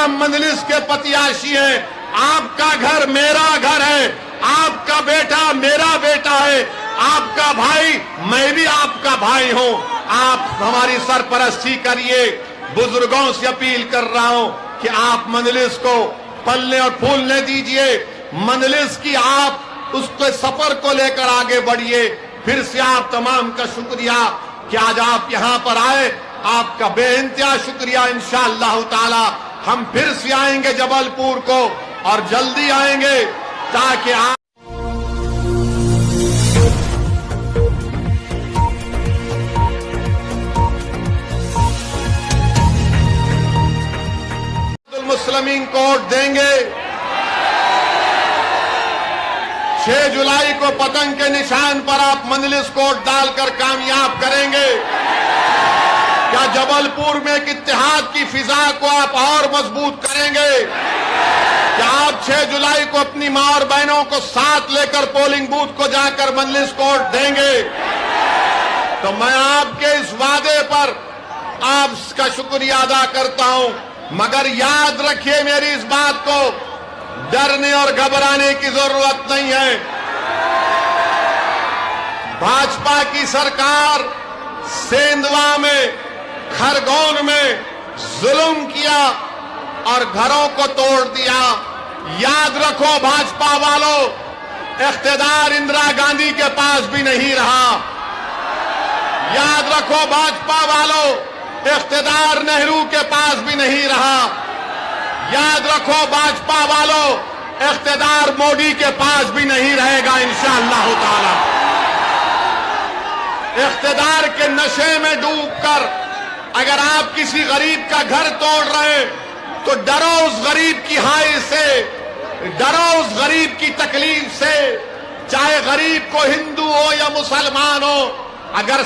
مجلس کے پتیاشی ہیں، آپ کا گھر میرا گھر ہے، آپ کا بیٹا میرا بیٹا ہے، آپ کا بھائی میں بھی آپ کا بھائی ہوں، آپ ہماری سرپرستی کریے۔ بزرگوں سے اپیل کر رہا ہوں کہ آپ مجلس کو پلنے اور پھولنے دیجئے، مجلس کی آپ اس کے سفر کو لے کر آگے بڑھیے۔ پھر سے آپ تمام کا شکریہ کہ آج آپ یہاں پر آئے، آپ کا بے انتہا شکریہ۔ انشاءاللہ تعالی ہم پھر سے آئیں گے جبل پور کو، اور جلدی آئیں گے تاکہ آپ مسلمین کو ووٹ دیں گے۔ 6 جولائی کو پتنگ کے نشان پر آپ مجلس کو ووٹ ڈال کر کامیاب کریں گے۔ کیا جبل پور میں ایک اتحاد کی فضا کو آپ اور مضبوط کریں گے؟ کیا آپ 6 جولائی کو اپنی ماں اور بہنوں کو ساتھ لے کر پولنگ بوتھ کو جا کر مجلس کو ووٹ دیں گے؟ تو میں آپ کے اس وعدے پر آپ کا شکریہ ادا کرتا ہوں، مگر یاد رکھیے میری اس بات کو، ڈرنے اور گھبرانے کی ضرورت نہیں ہے۔ بھاجپا کی سرکار سیندوا میں، کھرگون میں ظلم کیا اور گھروں کو توڑ دیا۔ یاد رکھو بھاجپا والوں، اقتدار اندرا گاندھی کے پاس بھی نہیں رہا۔ یاد رکھو بھاجپا والوں، اقتدار نہرو کے پاس بھی نہیں رہا۔ یاد رکھو بھاجپا والوں، اقتدار مودی کے پاس بھی نہیں رہے گا انشاءاللہ تعالی۔ اقتدار کے نشے میں ڈوب کر اگر آپ کسی غریب کا گھر توڑ رہے تو ڈرو اس غریب کی ہائی سے، ڈرو اس غریب کی تکلیف سے، چاہے غریب کو ہندو ہو یا مسلمان ہو۔ اگر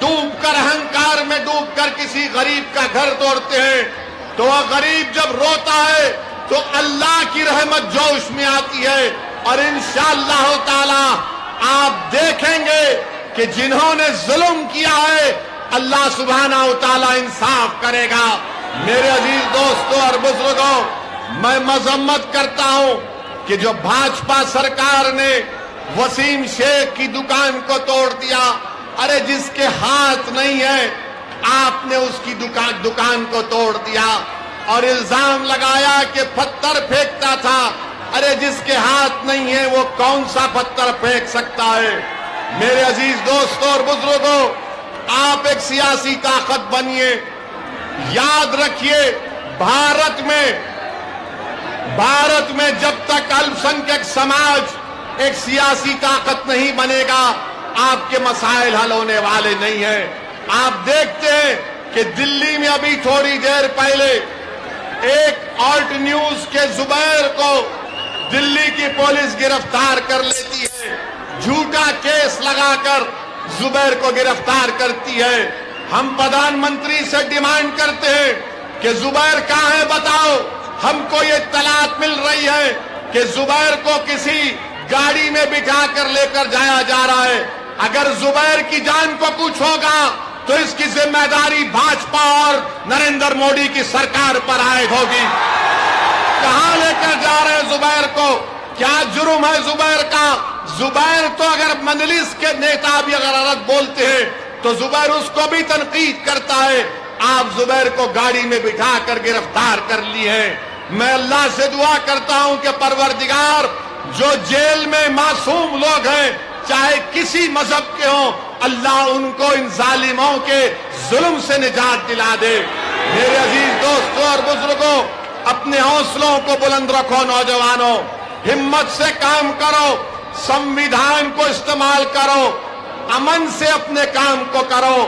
ڈوب کر، اہنکار میں ڈوب کر کسی غریب کا گھر توڑتے ہیں تو وہ غریب جب روتا ہے تو اللہ کی رحمت جوش میں آتی ہے، اور انشاءاللہ تعالی آپ دیکھیں گے کہ جنہوں نے ظلم کیا ہے اللہ سبحانہ و تعالی انصاف کرے گا۔ میرے عزیز دوستوں اور بزرگوں، میں مذمت کرتا ہوں کہ جو بھاجپا سرکار نے وسیم شیخ کی دکان کو توڑ دیا، ارے جس کے ہاتھ نہیں ہے آپ نے اس کی دکان کو توڑ دیا، اور الزام لگایا کہ پتھر پھینکتا تھا۔ ارے جس کے ہاتھ نہیں ہے وہ کون سا پتھر پھینک سکتا ہے؟ میرے عزیز دوستوں اور بزرگوں، آپ ایک سیاسی طاقت بنیے۔ یاد رکھیے بھارت میں جب تک الپسنکھیک سماج ایک سیاسی طاقت نہیں بنے گا، آپ کے مسائل حل ہونے والے نہیں ہیں۔ آپ دیکھتے ہیں کہ دلی میں ابھی تھوڑی دیر پہلے ایک آلٹ نیوز کے زبیر کو دلی کی پولیس گرفتار کر لیتی ہے، جھوٹا کیس لگا کر زبیر کو گرفتار کرتی ہے۔ ہم پردھان منتری سے ڈیمانڈ کرتے ہیں کہ زبیر کہاں ہے بتاؤ۔ ہم کو یہ اطلاعات مل رہی ہے کہ زبیر کو کسی گاڑی میں بٹھا کر لے کر جایا جا رہا ہے۔ اگر زبیر کی جان کو کچھ ہوگا تو اس کی ذمہ داری بھاجپا اور نریندر مودی کی سرکار پر عائد ہوگی۔ کہاں لے کر جا رہے ہیں زبیر کو؟ کیا جرم ہے زبیر کا؟ زبیر تو اگر مجلس کے نیتا بھی اگر غلط بولتے ہیں تو زبیر اس کو بھی تنقید کرتا ہے۔ آپ زبیر کو گاڑی میں بٹھا کر گرفتار کر لی ہیں۔ میں اللہ سے دعا کرتا ہوں کہ پروردگار، جو جیل میں معصوم لوگ ہیں چاہے کسی مذہب کے ہوں، اللہ ان کو ان ظالموں کے ظلم سے نجات دلا دے۔ میرے عزیز دوستوں اور بزرگوں، اپنے حوصلوں کو بلند رکھو نوجوانوں، ہمت سے کام کرو، سمویدھان کو استعمال کرو، امن سے اپنے کام کو کرو،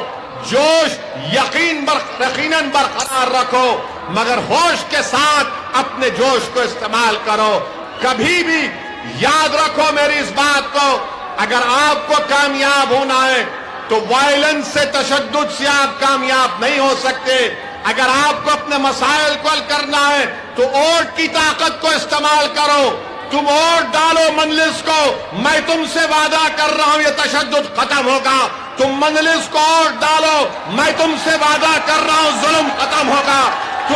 جوش یقیناً برقرار رکھو، مگر ہوش کے ساتھ اپنے جوش کو استعمال کرو۔ کبھی بھی یاد رکھو میری اس بات کو، اگر آپ کو کامیاب ہونا ہے تو وائلنس سے، تشدد سے آپ کامیاب نہیں ہو سکتے۔ اگر آپ کو اپنے مسائل کو حل کرنا ہے تو ووٹ کی طاقت کو استعمال کرو۔ تم ووٹ ڈالو مجلس کو، میں تم سے وعدہ کر رہا ہوں یہ تشدد ختم ہوگا۔ تم مجلس کو ووٹ ڈالو، میں تم سے وعدہ کر رہا ہوں ظلم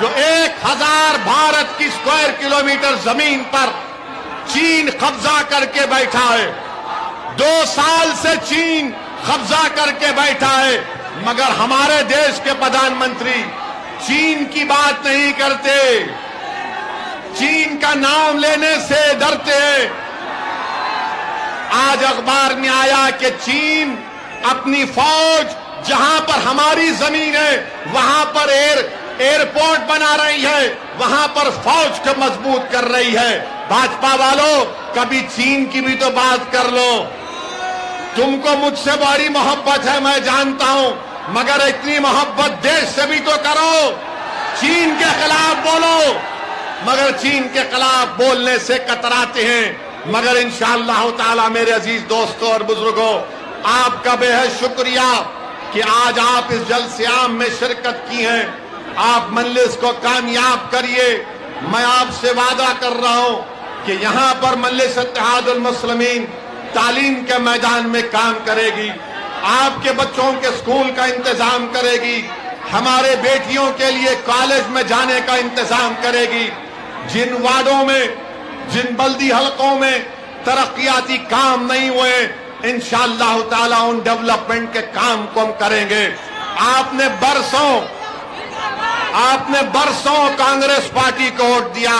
جو 1000 بھارت کی اسکوائر کلومیٹر زمین پر چین قبضہ کر کے بیٹھا ہے، 2 سال سے چین قبضہ کر کے بیٹھا ہے، مگر ہمارے دیش کے پردھان منتری چین کی بات نہیں کرتے، چین کا نام لینے سے ڈرتے ہیں۔ آج اخبار میں آیا کہ چین اپنی فوج جہاں پر ہماری زمین ہے وہاں پر ایئرپورٹ بنا رہی ہے، وہاں پر فوج کو مضبوط کر رہی ہے۔ بھاجپا والوں، کبھی چین کی بھی تو بات کر لو۔ تم کو مجھ سے بڑی محبت ہے، میں جانتا ہوں، مگر اتنی محبت دیش سے بھی تو کرو۔ چین کے خلاف بولو، مگر چین کے خلاف بولنے سے کتراتے ہیں۔ مگر انشاءاللہ تعالی میرے عزیز دوستوں اور بزرگوں، آپ کا بے حد شکریہ کہ آج آپ اس جلسے عام میں شرکت کی ہیں۔ آپ مجلس کو کامیاب کریے۔ میں آپ سے وعدہ کر رہا ہوں کہ یہاں پر مجلس اتحاد المسلمین تعلیم کے میدان میں کام کرے گی، آپ کے بچوں کے اسکول کا انتظام کرے گی، ہمارے بیٹیوں کے لیے کالج میں جانے کا انتظام کرے گی۔ جن وارڈوں میں، جن بلدی حلقوں میں ترقیاتی کام نہیں ہوئے، انشاءاللہ تعالیٰ ان ڈیولپمنٹ کے کام کو ہم کریں گے۔ آپ نے برسوں کانگریس پارٹی کو ووٹ دیا۔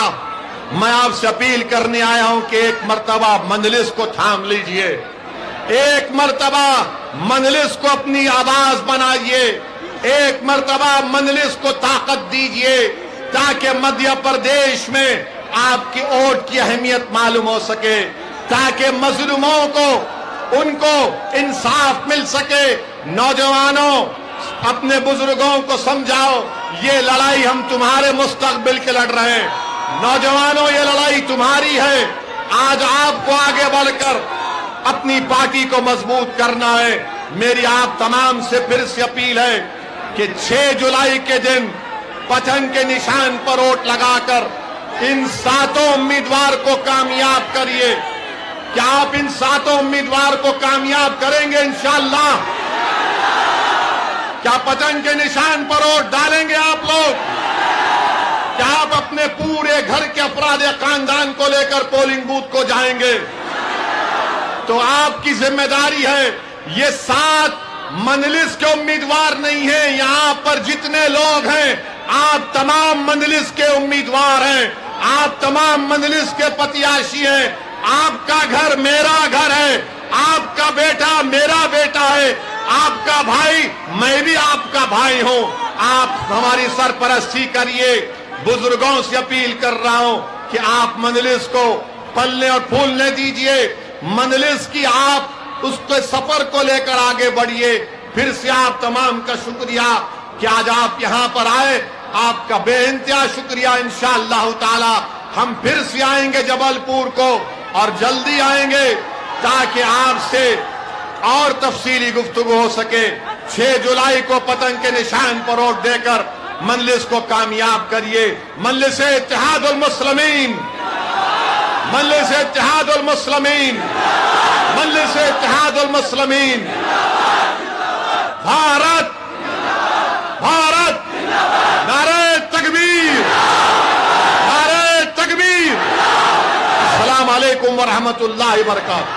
میں آپ سے اپیل کرنے آیا ہوں کہ ایک مرتبہ مجلس کو تھام لیجئے، ایک مرتبہ مجلس کو اپنی آواز بنائیے، ایک مرتبہ مجلس کو طاقت دیجئے تاکہ مدھیہ پردیش میں آپ کی ووٹ کی اہمیت معلوم ہو سکے، تاکہ مظلوموں کو ان کو انصاف مل سکے۔ نوجوانوں، اپنے بزرگوں کو سمجھاؤ، یہ لڑائی ہم تمہارے مستقبل کے لڑ رہے ہیں۔ نوجوانوں، یہ لڑائی تمہاری ہے۔ آج آپ کو آگے بڑھ کر اپنی پارٹی کو مضبوط کرنا ہے۔ میری آپ تمام سے پھر سے اپیل ہے کہ 6 جولائی کے دن پتنگ کے نشان پر ووٹ لگا کر ان 7 امیدوار کو کامیاب کریے۔ کیا آپ ان 7 امیدوار کو کامیاب کریں گے انشاءاللہ؟ کیا پتنگ کے نشان پر ووٹ ڈالیں گے آپ لوگ؟ کیا آپ اپنے پورے گھر کے افراد خاندان کو لے کر پولنگ بوتھ کو جائیں گے؟ تو آپ کی ذمہ داری ہے۔ یہ 7 مجلس کے امیدوار نہیں ہیں، یہاں پر جتنے لوگ ہیں آپ تمام مجلس کے امیدوار ہیں، آپ تمام مجلس کے پتیاشی ہیں۔ آپ کا گھر میرا گھر ہے، آپ کا بیٹا میرا بیٹا ہے، آپ کا بھائی میں بھی آپ کا بھائی ہوں۔ آپ ہماری سرپرستی کریے۔ بزرگوں سے اپیل کر رہا ہوں کہ آپ مجلس کو پلنے اور پھولنے دیجئے، مجلس کی آپ اس کے سفر کو لے کر آگے بڑھیے۔ پھر سے آپ تمام کا شکریہ کہ آج آپ یہاں پر آئے، آپ کا بے انتہا شکریہ۔ انشاءاللہ تعالی ہم پھر سے آئیں گے جبل پور کو، اور جلدی آئیں گے تاکہ آپ سے اور تفصیلی گفتگو ہو سکے۔ 6 جولائی کو پتنگ کے نشان پر ووٹ دے کر مجلس کو کامیاب کریے۔ مجلس اتحاد المسلمین، مجلس اتحاد المسلمین، مجلس اتحاد المسلمین، بھارت بھارت، نعرہ تکبیر، نعرہ تکبیر۔ السلام علیکم ورحمۃ اللہ وبرکاتہ۔